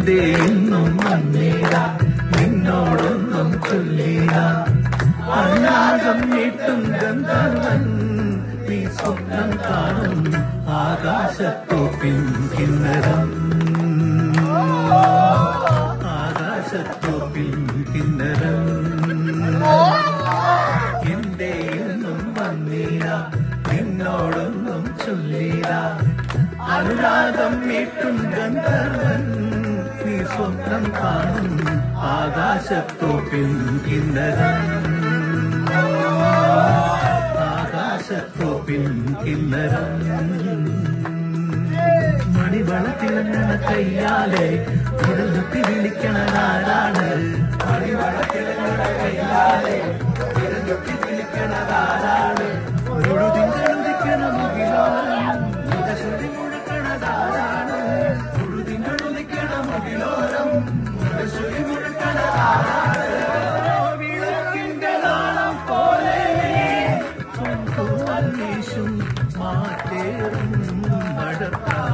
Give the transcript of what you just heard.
എന്തേ എന്നും വന്നീട നിന്നോടൊന്നും ചൊല്ലീട അനുരാഗം നീട്ടും ഗന്ധർവൻ നീ സ്വപ്നം കാണും ആകാശത്തോപ്പിൻ കിന്നരം ആകാശത്തോപ്പിൻ കിന്നരം എന്തേ എന്നും വന്നീട നിന്നോടൊന്നും ചൊല്ലീട അനുരാഗം മീട്ടും ഗന്ധർവൻ നീ സ്വപ്നം കാണും ആകാശത്തോപ്പിൻ കിന്നരം ആകാശത്തോപ്പിൻ കിന്നരം മണിവളത്തിളങ്ങണ കയ്യാലെ വിരലുത്തി വിളിക്കണതാരാണ് മണിവളത്തിളങ്ങണ കയ്യാലെ വിരലുത്തി വിളിക്കണതാരാണ് മുഴുതിങ്കണ മുകിലോരം മുഖശ്രുതി മുഴുക്കണതാരാണ് മുഴുതിങ്കണ മുകിലോരം മുഖശ്രുതി മുഴുക്കണതാരാണ് വിളക്കിന്റെ നാളം പോലെ വീശും മാറ്റേറും മഴക്കാലം